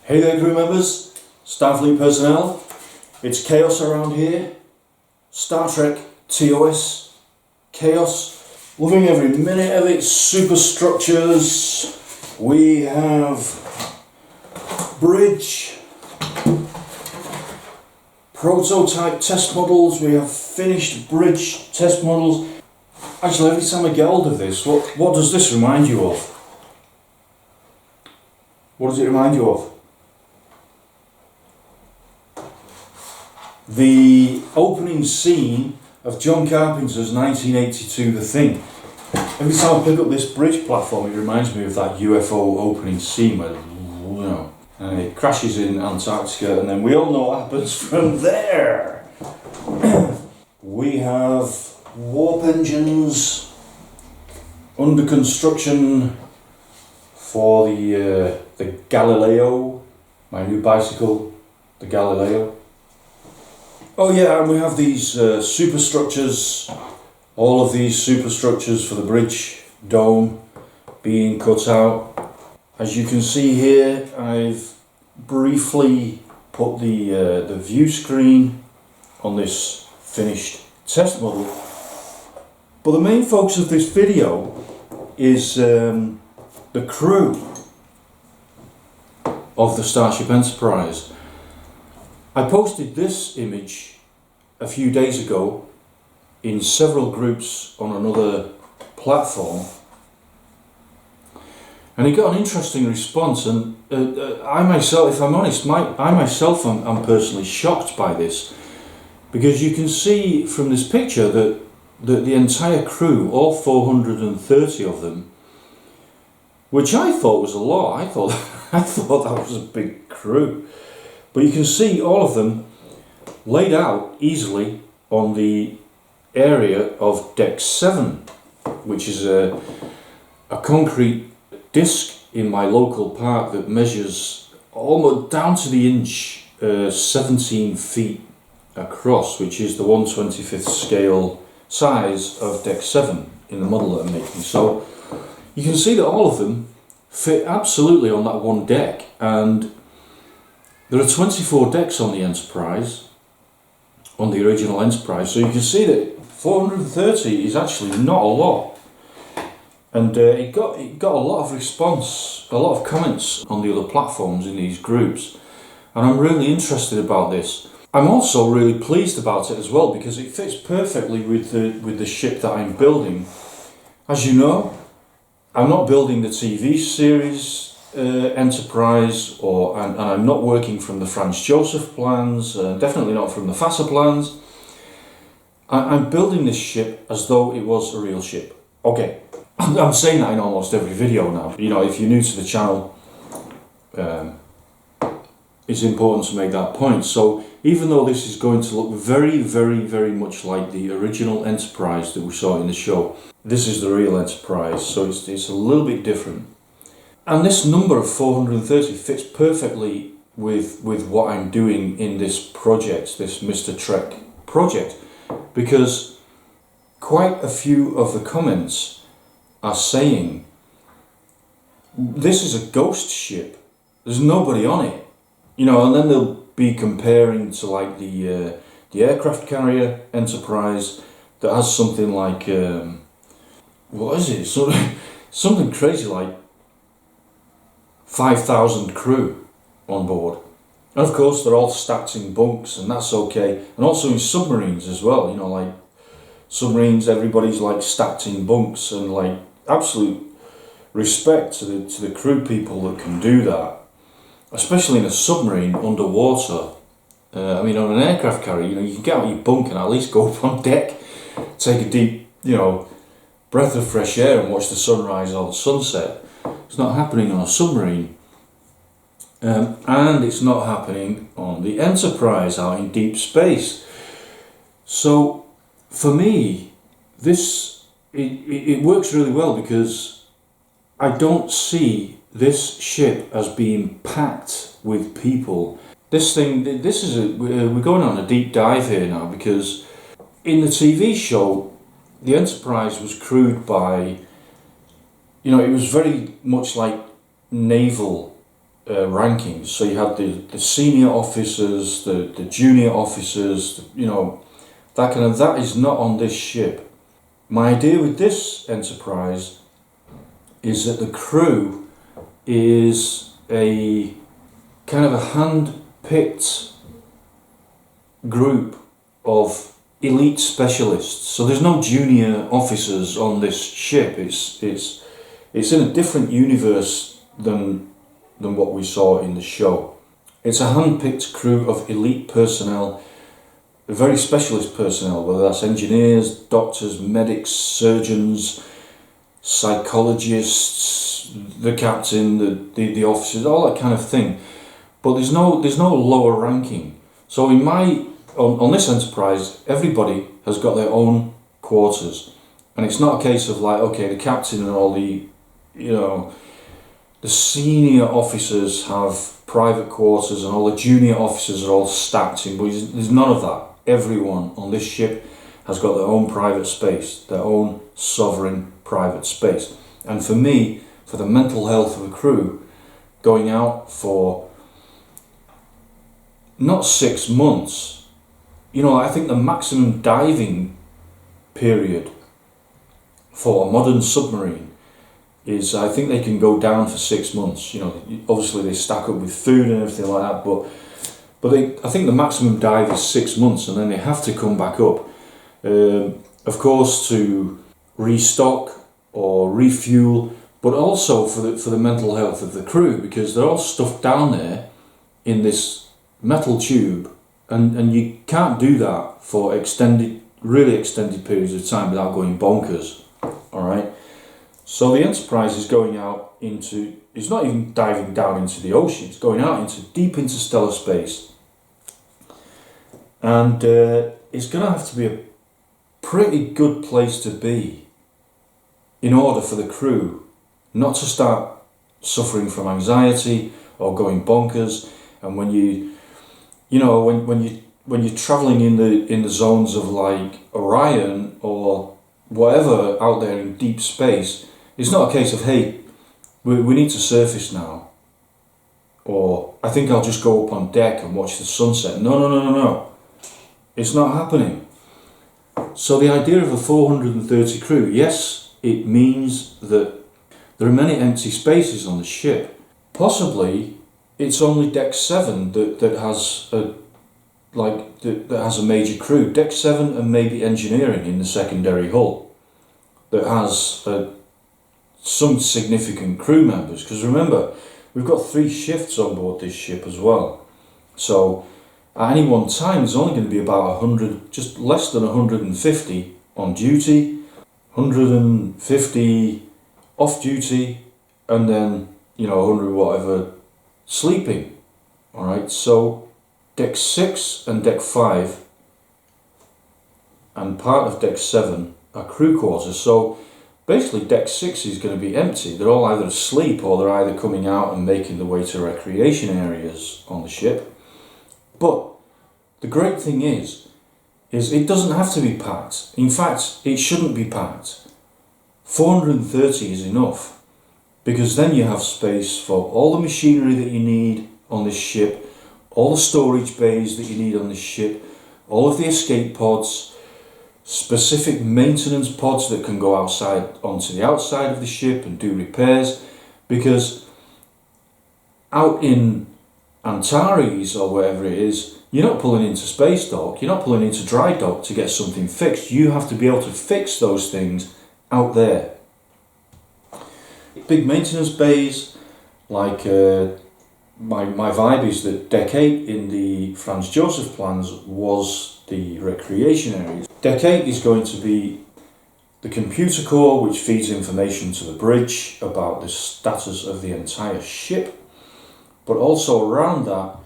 Hey there, crew members, Starfleet personnel. It's chaos around here. Star Trek TOS. Chaos. Loving every minute of it. Superstructures. We have bridge. Prototype test models. We have finished bridge test models. Actually, every time I get hold of this, what does this remind you of? What does it remind you of? The opening scene of John Carpenter's 1982 The Thing. Every time I pick up this bridge platform, it reminds me of that UFO opening scene where, and it crashes in Antarctica, and then we all know what happens from there. We have warp engines under construction for the Galileo, my new bicycle, the Galileo. Oh yeah, and we have these superstructures, all of these superstructures for the bridge dome being cut out. As you can see here, I've briefly put the view screen on this finished test model. But the main focus of this video is the crew of the Starship Enterprise. I posted this image a few days ago in several groups on another platform, and it got an interesting response, and I myself, if I'm honest, I'm personally shocked by this, because you can see from this picture that the entire crew, all 430 of them, which I thought was a lot. I thought that was a big crew. But you can see all of them laid out easily on the area of Deck 7, which is a concrete disc in my local park that measures almost down to the inch, 17 feet across, which is the 1/25th scale size of Deck 7 in the model that I'm making. So you can see that all of them fit absolutely on that one deck, and there are 24 decks on the Enterprise, on the original Enterprise, so you can see that 430 is actually not a lot. And it got a lot of response, a lot of comments on the other platforms in these groups, and I'm really interested about this. I'm also really pleased about it as well, because it fits perfectly with the ship that I'm building. As you know, I'm not building the TV series Enterprise, and I'm not working from the Franz Joseph plans, definitely not from the FASA plans. I'm building this ship as though it was a real ship. Okay, I'm saying that in almost every video now. You know, if you're new to the channel, it's important to make that point. So even though this is going to look very, very, very much like the original Enterprise that we saw in the show, this is the real Enterprise, so it's a little bit different. And this number of 430 fits perfectly with what I'm doing in this project, this Mr. Trek project, because quite a few of the comments are saying this is a ghost ship, there's nobody on it, you know, and then they'll be comparing to like the aircraft carrier Enterprise that has something like what is it, something crazy like 5,000 crew on board, and of course they're all stacked in bunks, and that's okay. And also in submarines as well, you know, like submarines, everybody's like stacked in bunks, and like absolute respect to the crew people that can do that, especially in a submarine underwater. I mean, on an aircraft carrier, you know, you can get out of your bunk and at least go up on deck, take a deep, you know, breath of fresh air and watch the sunrise or the sunset. It's not happening on a submarine, and it's not happening on the Enterprise out in deep space. So for me, it works really well, because I don't see this ship as being packed with people. We're going on a deep dive here now, because in the TV show, the Enterprise was crewed by, you know, it was very much like naval rankings. So you have the senior officers, the junior officers, you know, that is not on this ship. My idea with this Enterprise is that the crew is a kind of a hand-picked group of elite specialists. So there's no junior officers on this ship. It's in a different universe than what we saw in the show. It's a hand-picked crew of elite personnel, very specialist personnel, whether that's engineers, doctors, medics, surgeons, psychologists, the captain, the officers, all that kind of thing. But there's no lower ranking. So on this Enterprise, everybody has got their own quarters, and it's not a case of like, okay, the captain and all the, you know, the senior officers have private quarters and all the junior officers are all stacked in, but there's none of that. Everyone on this ship has got their own private space, their own sovereign private space. And for me, for the mental health of a crew, going out for not 6 months, you know, I think the maximum diving period for a modern submarine is, I think they can go down for 6 months. You know, obviously they stack up with food and everything like that, but I think the maximum dive is 6 months, and then they have to come back up, of course, to restock or refuel, but also for the mental health of the crew, because they're all stuffed down there in this metal tube, and you can't do that for really extended periods of time without going bonkers. All right. So the Enterprise is going out into, it's not even diving down into the ocean, it's going out into deep interstellar space. And it's going to have to be a pretty good place to be in order for the crew not to start suffering from anxiety or going bonkers. And when you're traveling in the zones of like Orion or whatever out there in deep space, it's not a case of, hey, we need to surface now, or I think I'll just go up on deck and watch the sunset. No. It's not happening. So the idea of a 430 crew, yes, it means that there are many empty spaces on the ship. Possibly it's only deck 7 that has a major crew. Deck 7 and maybe engineering in the secondary hull that has some significant crew members, because remember, we've got 3 shifts on board this ship as well. So at any one time there's only going to be about 100, just less than 150 on duty, 150 off duty, and then, you know, 100 whatever sleeping. All right, so deck 6 and deck 5 and part of deck 7 are crew quarters. So basically deck 6 is going to be empty. They're all either asleep or they're either coming out and making their way to recreation areas on the ship. But the great thing is it doesn't have to be packed. In fact, it shouldn't be packed. 430 is enough, because then you have space for all the machinery that you need on this ship, all the storage bays that you need on this ship, all of the escape pods, specific maintenance pods that can go outside onto the outside of the ship and do repairs, because out in Antares or wherever it is, you're not pulling into space dock, you're not pulling into dry dock to get something fixed. You have to be able to fix those things out there. Big maintenance bays, like my vibe is that Deck 8 in the Franz Josef plans was the recreation area. Deck 8 is going to be the computer core, which feeds information to the bridge about the status of the entire ship. But also around that,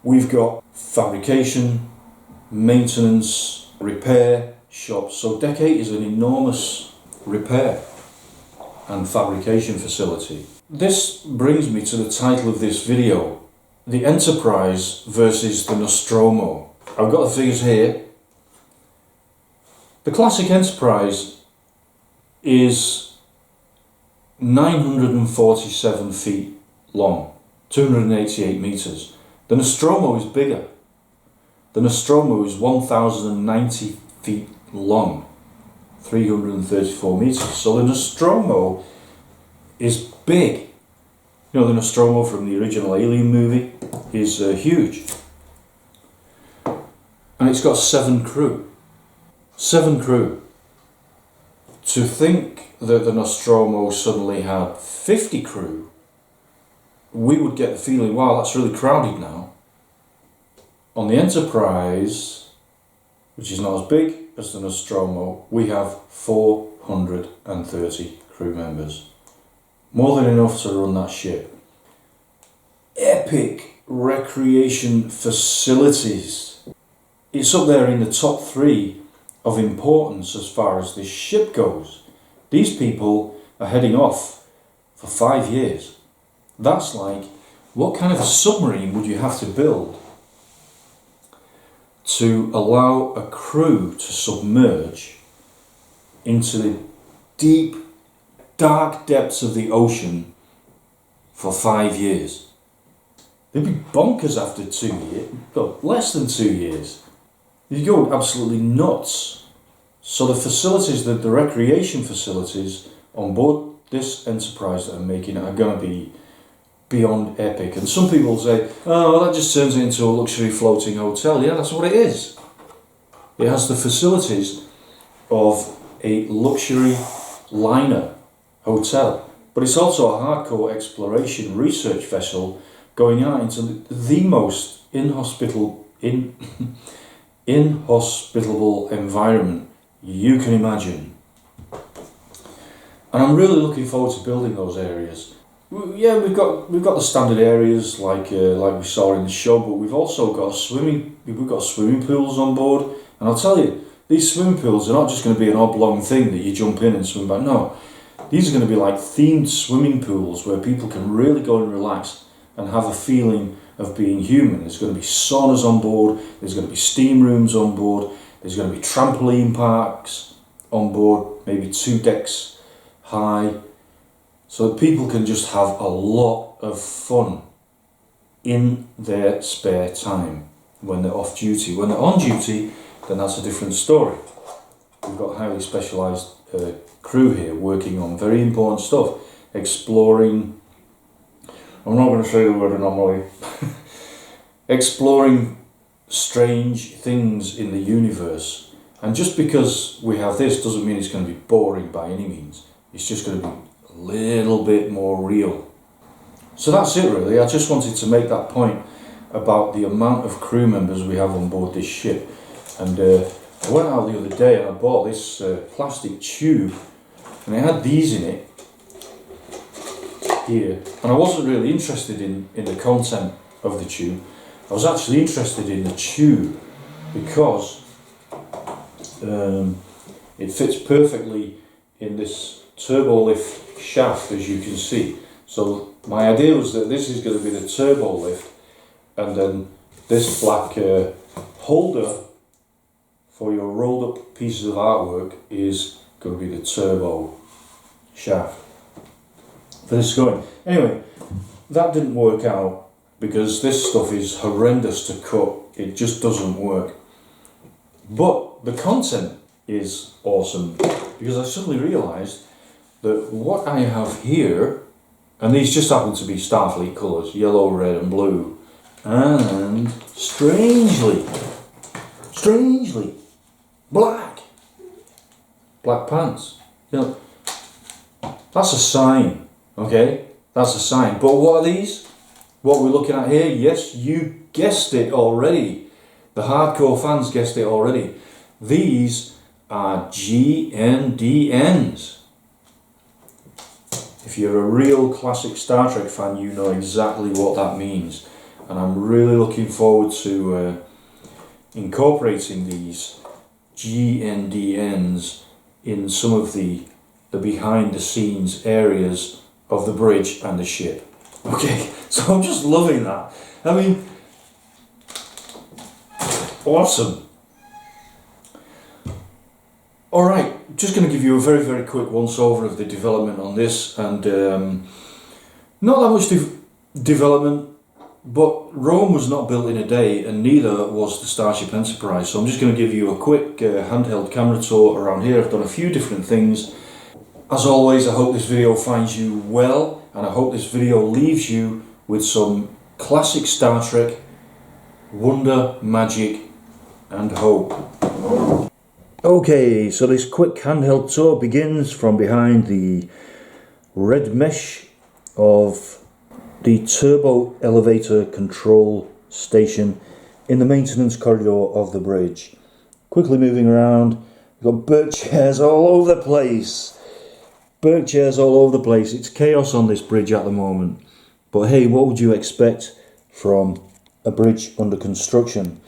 we've got fabrication, maintenance, repair shops. So Deck 8 is an enormous repair and fabrication facility. This brings me to the title of this video, the Enterprise versus the Nostromo. I've got the figures here. The classic Enterprise is 947 feet long, 288 metres. The Nostromo is bigger. The Nostromo is 1,090 feet long, 334 metres. So the Nostromo is big. You know, the Nostromo from the original Alien movie is huge. And it's got 7 crew. 7 crew. To think that the Nostromo suddenly had 50 crew, we would get the feeling, wow, that's really crowded now. On the Enterprise, which is not as big as the Nostromo, we have 430 crew members. More than enough to run that ship. Epic recreation facilities. It's up there in the top 3 of importance as far as this ship goes. These people are heading off for 5 years. That's like, what kind of a submarine would you have to build to allow a crew to submerge into the deep, dark depths of the ocean for 5 years? They'd be bonkers after 2 years, well, less than 2 years. You go absolutely nuts. So the facilities, the recreation facilities on board this Enterprise that I'm making are going to be beyond epic. And some people say, oh, well, that just turns it into a luxury floating hotel. Yeah, that's what it is. It has the facilities of a luxury liner hotel, but it's also a hardcore exploration research vessel going out into the most inhospitable environment you can imagine. And I'm really looking forward to building those areas. Yeah, we've got the standard areas like we saw in the show, but we've also got swimming pools on board. And I'll tell you, these swimming pools are not just going to be an oblong thing that you jump in and swim back. No, these are going to be like themed swimming pools where people can really go and relax and have a feeling of being human. There's going to be saunas on board, there's going to be steam rooms on board, there's going to be trampoline parks on board, maybe 2 decks high, so that people can just have a lot of fun in their spare time when they're off duty. When they're on duty, then that's a different story. We've got highly specialised crew here working on very important stuff, exploring, I'm not going to say the word anomaly, exploring strange things in the universe. And just because we have this doesn't mean it's going to be boring by any means. It's just going to be a little bit more real. So that's it really. I just wanted to make that point about the amount of crew members we have on board this ship. And I went out the other day and I bought this plastic tube, and it had these in it here, and I wasn't really interested in the content of the tube. I was actually interested in the tube because it fits perfectly in this turbo lift shaft, as you can see. So my idea was that this is going to be the turbo lift, and then this black holder for your rolled up pieces of artwork is going to be the turbo shaft for this going. Anyway, that didn't work out because this stuff is horrendous to cut. It just doesn't work. But the content is awesome because I suddenly realised that what I have here, and these just happen to be Starfleet colours, yellow, red and blue, and strangely, black pants. You know, that's a sign, okay? That's a sign. But what are these? What we're looking at here? Yes, you guessed it already. The hardcore fans guessed it already. These are G&DNs. If you're a real classic Star Trek fan, you know exactly what that means. And I'm really looking forward to incorporating these G&DNs in some of the behind the scenes areas of the bridge and the ship. Okay, so I'm just loving that. I mean, awesome. Alright, just going to give you a very quick once over of the development on this, and not that much development. But Rome was not built in a day, and neither was the Starship Enterprise. So I'm just going to give you a quick handheld camera tour around here. I've done a few different things. As always, I hope this video finds you well, and I hope this video leaves you with some classic Star Trek wonder, magic and hope. Okay, so this quick handheld tour begins from behind the red mesh of the turbo elevator control station in the maintenance corridor of the bridge. Quickly moving around, we've got Berk chairs all over the place. Berk chairs all over the place. It's chaos on this bridge at the moment. But hey, what would you expect from a bridge under construction?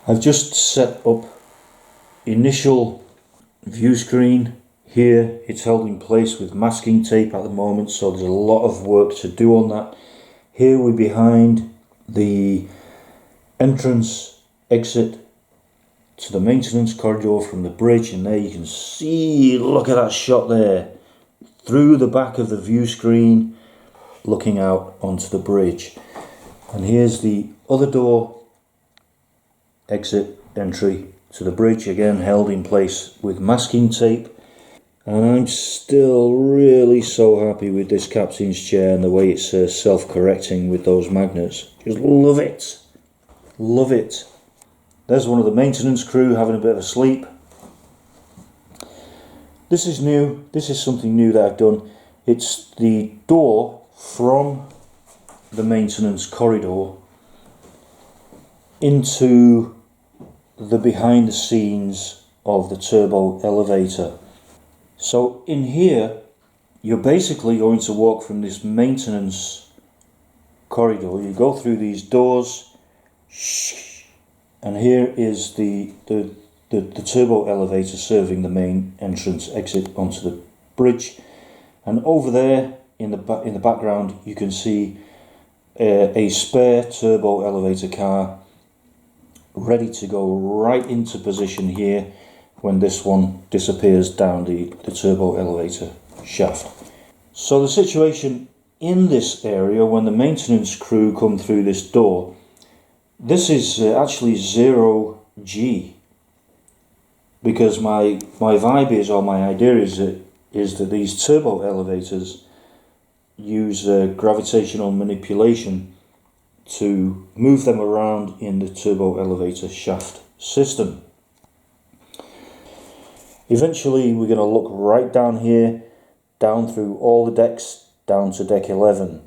I've just set up initial view screen. Here it's held in place with masking tape at the moment, so there's a lot of work to do on that. Here we're behind the entrance exit to the maintenance corridor from the bridge, and there you can see, look at that shot there, through the back of the view screen looking out onto the bridge. And here's the other door exit entry to the bridge, again held in place with masking tape. And I'm still really so happy with this captain's chair and the way it's self-correcting with those magnets. Just love it. Love it. There's one of the maintenance crew having a bit of a sleep. This is new. This is something new that I've done. It's the door from the maintenance corridor into the behind the scenes of the turbo elevator. So in here, you're basically going to walk from this maintenance corridor. You go through these doors, and here is the turbo elevator serving the main entrance exit onto the bridge. And over there in the background, you can see a spare turbo elevator car ready to go right into position here when this one disappears down the turbo elevator shaft. So the situation in this area when the maintenance crew come through this door, this is actually 0G, because my vibe is, or my idea is that these turbo elevators use gravitational manipulation to move them around in the turbo elevator shaft system. Eventually we're going to look right down here, down through all the decks, down to deck 11.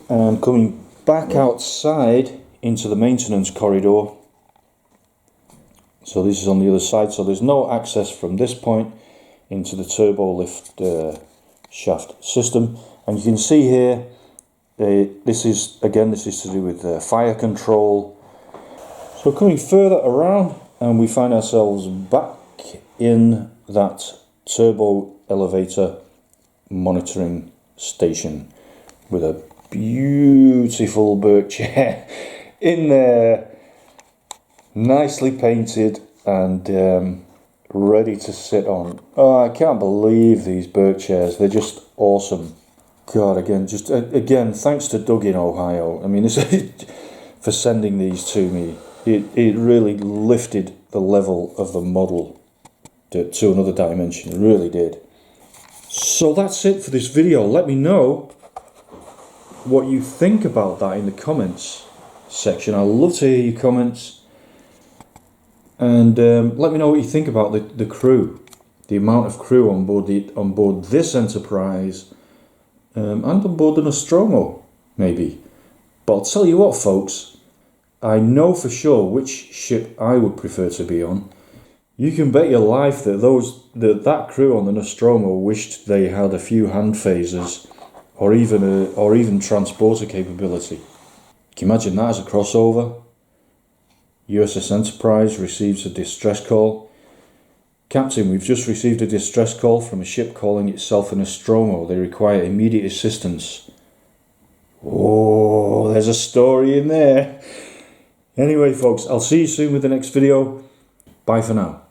And coming back outside into the maintenance corridor. So this is on the other side, so there's no access from this point into the turbo lift shaft system. And you can see here, this is to do with fire control. So coming further around, and we find ourselves back in that turbo elevator monitoring station with a beautiful Berk chair in there, nicely painted and ready to sit on. Oh, I can't believe these Berk chairs, they're just awesome. God, again, thanks to Doug in Ohio. I mean, for sending these to me. It really lifted the level of the model to another dimension. It really did. So that's it for this video. Let me know what you think about that in the comments section. I'd love to hear your comments. And let me know what you think about the crew, the amount of crew on board this Enterprise, and on board the Nostromo, maybe. But I'll tell you what, folks, I know for sure which ship I would prefer to be on. You can bet your life that that crew on the Nostromo wished they had a few hand phasers, or even transporter capability. Can you imagine that as a crossover? USS Enterprise receives a distress call. Captain, we've just received a distress call from a ship calling itself a Nostromo. They require immediate assistance. Oh, there's a story in there. Anyway, folks, I'll see you soon with the next video. Bye for now.